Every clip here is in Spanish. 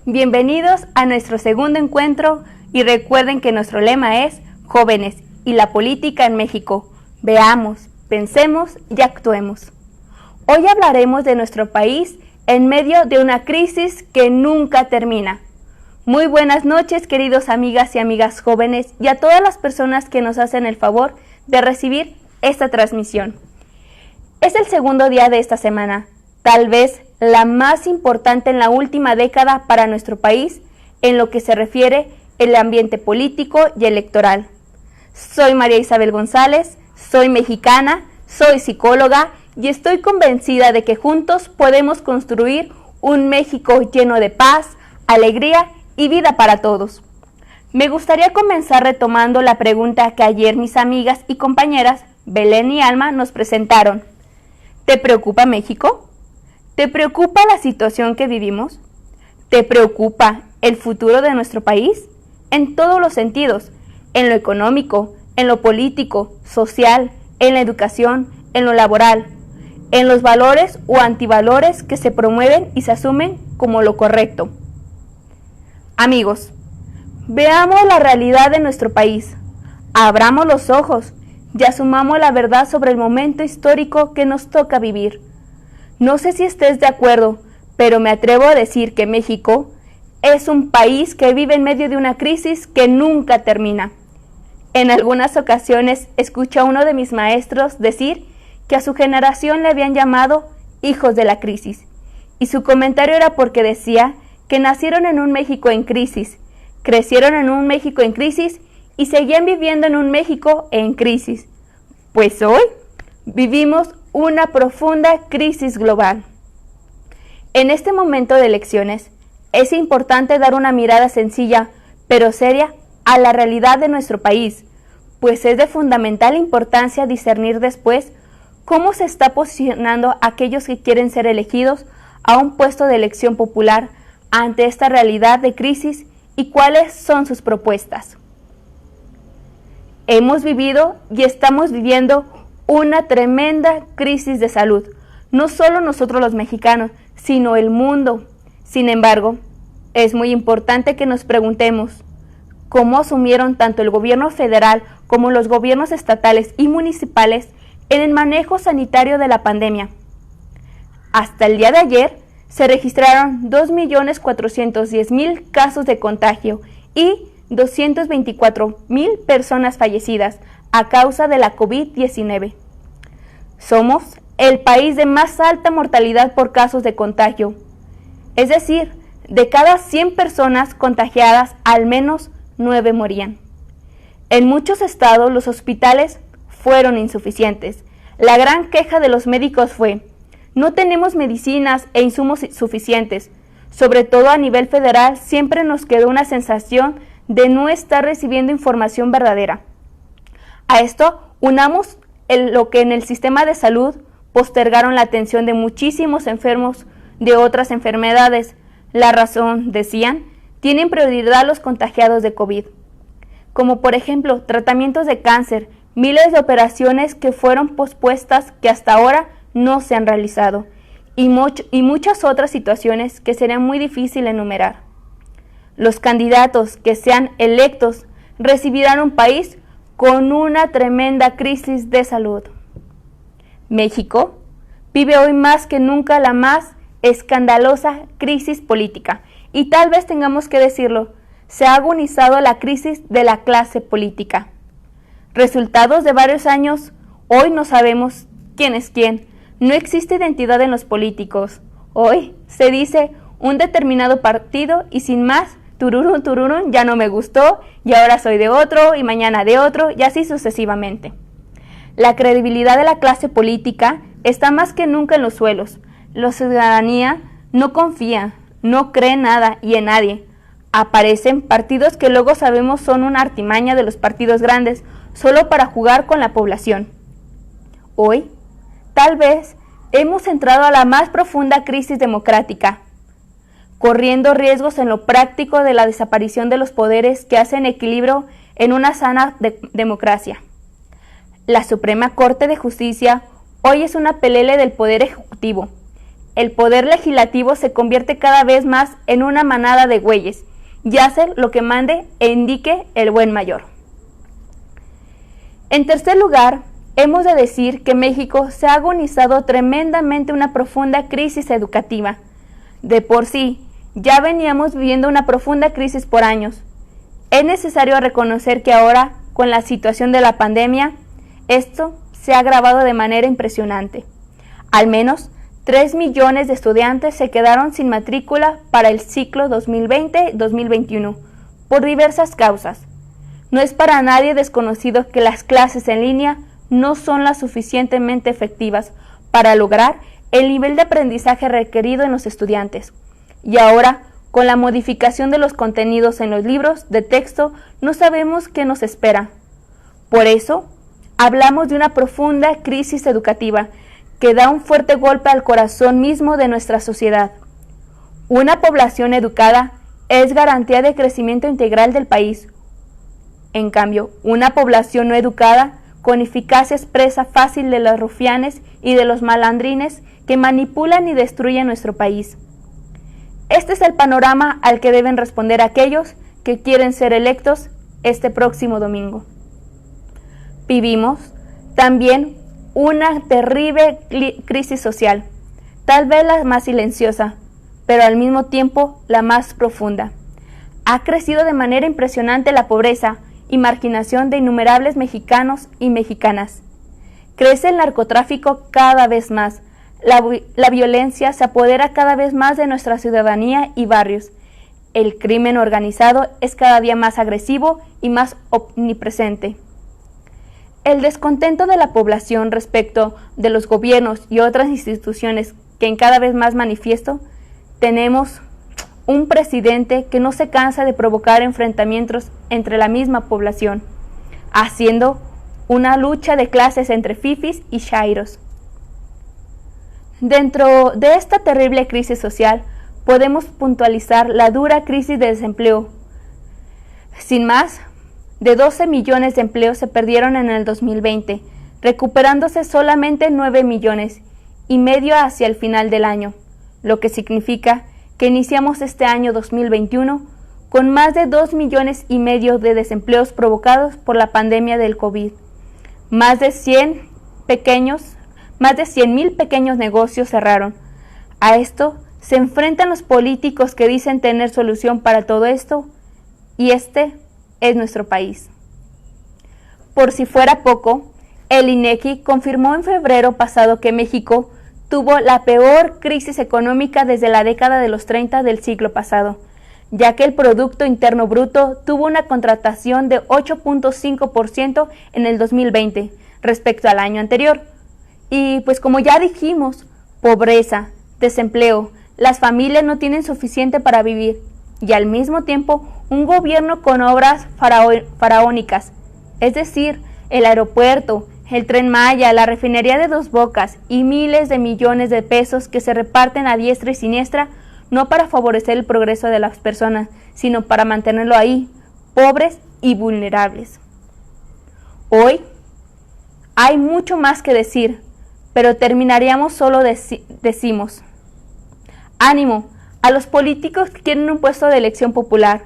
Bienvenidos a nuestro segundo encuentro y recuerden que nuestro lema es Jóvenes y la política en México. Veamos, pensemos y actuemos. Hoy hablaremos de nuestro país en medio de una crisis que nunca termina. Muy buenas noches, queridos amigas y amigas jóvenes, y a todas las personas que nos hacen el favor de recibir esta transmisión. Es el segundo día de esta semana, tal vez la más importante en la última década para nuestro país en lo que se refiere al ambiente político y electoral. Soy María Isabel González, soy mexicana, soy psicóloga y estoy convencida de que juntos podemos construir un México lleno de paz, alegría y vida para todos. Me gustaría comenzar retomando la pregunta que ayer mis amigas y compañeras Belén y Alma nos presentaron. ¿Te preocupa México? ¿Te preocupa la situación que vivimos? ¿Te preocupa el futuro de nuestro país? En todos los sentidos, en lo económico, en lo político, social, en la educación, en lo laboral, en los valores o antivalores que se promueven y se asumen como lo correcto. Amigos, veamos la realidad de nuestro país, abramos los ojos y asumamos la verdad sobre el momento histórico que nos toca vivir. No sé si estés de acuerdo, pero me atrevo a decir que México es un país que vive en medio de una crisis que nunca termina. En algunas ocasiones escuché a uno de mis maestros decir que a su generación le habían llamado hijos de la crisis, y su comentario era porque decía que nacieron en un México en crisis, crecieron en un México en crisis y seguían viviendo en un México en crisis. Pues hoy vivimos una profunda crisis global. En este momento de elecciones, es importante dar una mirada sencilla, pero seria, a la realidad de nuestro país, pues es de fundamental importancia discernir después cómo se está posicionando aquellos que quieren ser elegidos a un puesto de elección popular ante esta realidad de crisis y cuáles son sus propuestas. Hemos vivido y estamos viviendo una tremenda crisis de salud, no solo nosotros los mexicanos, sino el mundo. Sin embargo, es muy importante que nos preguntemos cómo asumieron tanto el gobierno federal como los gobiernos estatales y municipales en el manejo sanitario de la pandemia. Hasta el día de ayer se registraron 2.410.000 casos de contagio y 224.000 personas fallecidas a causa de la COVID-19. Somos el país de más alta mortalidad por casos de contagio, es decir, de cada 100 personas contagiadas, al menos 9 morían. En muchos estados los hospitales fueron insuficientes. La gran queja de los médicos fue: no tenemos medicinas e insumos suficientes. Sobre todo a nivel federal siempre nos quedó una sensación de no estar recibiendo información verdadera. A esto unamos lo que en el sistema de salud postergaron la atención de muchísimos enfermos de otras enfermedades. La razón, decían, tienen prioridad los contagiados de COVID, como por ejemplo tratamientos de cáncer, miles de operaciones que fueron pospuestas que hasta ahora no se han realizado, y muchas otras situaciones que serían muy difícil enumerar. Los candidatos que sean electos recibirán un país con una tremenda crisis de salud. México vive hoy más que nunca la más escandalosa crisis política, y tal vez tengamos que decirlo, se ha agonizado la crisis de la clase política. Resultados de varios años, hoy no sabemos quién es quién, no existe identidad en los políticos. Hoy se dice un determinado partido y sin más, tururún, tururún, ya no me gustó y ahora soy de otro y mañana de otro y así sucesivamente. La credibilidad de la clase política está más que nunca en los suelos. La ciudadanía no confía, no cree nada y en nadie. Aparecen partidos que luego sabemos son una artimaña de los partidos grandes solo para jugar con la población. Hoy, tal vez, hemos entrado a la más profunda crisis democrática, corriendo riesgos en lo práctico de la desaparición de los poderes que hacen equilibrio en una sana democracia. La Suprema Corte de Justicia hoy es una pelele del Poder Ejecutivo. el poder legislativo se convierte cada vez más en una manada de güeyes y hace lo que mande e indique el buen mayor. En tercer lugar, hemos de decir que México se ha agonizado tremendamente una profunda crisis educativa. De por sí, ya veníamos viviendo una profunda crisis por años. Es necesario reconocer que ahora, con la situación de la pandemia, esto se ha agravado de manera impresionante. Al menos 3 millones de estudiantes se quedaron sin matrícula para el ciclo 2020-2021 por diversas causas. No es para nadie desconocido que las clases en línea no son las suficientemente efectivas para lograr el nivel de aprendizaje requerido en los estudiantes. Y ahora, con la modificación de los contenidos en los libros de texto, no sabemos qué nos espera. Por eso, hablamos de una profunda crisis educativa que da un fuerte golpe al corazón mismo de nuestra sociedad. Una población educada es garantía de crecimiento integral del país. En cambio, una población no educada con eficacia es presa fácil de los rufianes y de los malandrines que manipulan y destruyen nuestro país. Este es el panorama al que deben responder aquellos que quieren ser electos este próximo domingo. Vivimos también una terrible crisis social, tal vez la más silenciosa, pero al mismo tiempo la más profunda. Ha crecido de manera impresionante la pobreza y marginación de innumerables mexicanos y mexicanas. Crece el narcotráfico cada vez más. La violencia se apodera cada vez más de nuestra ciudadanía y barrios. El crimen organizado es cada día más agresivo y más omnipresente. El descontento de la población respecto de los gobiernos y otras instituciones que en cada vez más manifiesto, tenemos un presidente que no se cansa de provocar enfrentamientos entre la misma población, haciendo una lucha de clases entre fifis y chairos. Dentro de esta terrible crisis social, podemos puntualizar la dura crisis de desempleo. Sin más, de 12 millones de empleos se perdieron en el 2020, recuperándose solamente 9 millones y medio hacia el final del año, lo que significa que iniciamos este año 2021 con más de 2 millones y medio de desempleos provocados por la pandemia del COVID. Más de 100.000 pequeños negocios cerraron. A esto se enfrentan los políticos que dicen tener solución para todo esto, y este es nuestro país. Por si fuera poco, el INEGI confirmó en febrero pasado que México tuvo la peor crisis económica desde la década de los 30 del siglo pasado, ya que el Producto Interno Bruto tuvo una contractación de 8.5% en el 2020 respecto al año anterior. Y pues como ya dijimos, pobreza, desempleo, las familias no tienen suficiente para vivir y al mismo tiempo un gobierno con obras faraónicas, es decir, el aeropuerto, el Tren Maya, la refinería de Dos Bocas y miles de millones de pesos que se reparten a diestra y siniestra, no para favorecer el progreso de las personas, sino para mantenerlo ahí, pobres y vulnerables. Hoy hay mucho más que decir, pero terminaríamos solo decimos: ánimo a los políticos que quieren un puesto de elección popular.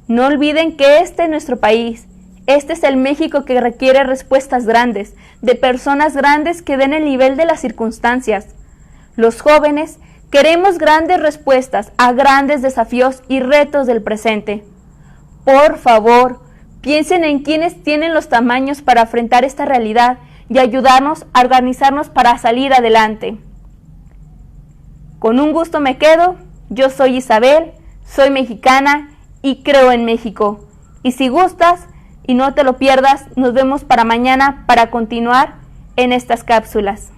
No olviden que este es nuestro país. Este es el México que requiere respuestas grandes, de personas grandes que den el nivel de las circunstancias. Los jóvenes queremos grandes respuestas a grandes desafíos y retos del presente. Por favor, piensen en quienes tienen los tamaños para enfrentar esta realidad y ayudarnos a organizarnos para salir adelante. Con un gusto me quedo. Yo soy Isabel, soy mexicana y creo en México. Y si gustas y no te lo pierdas, nos vemos para mañana para continuar en estas cápsulas.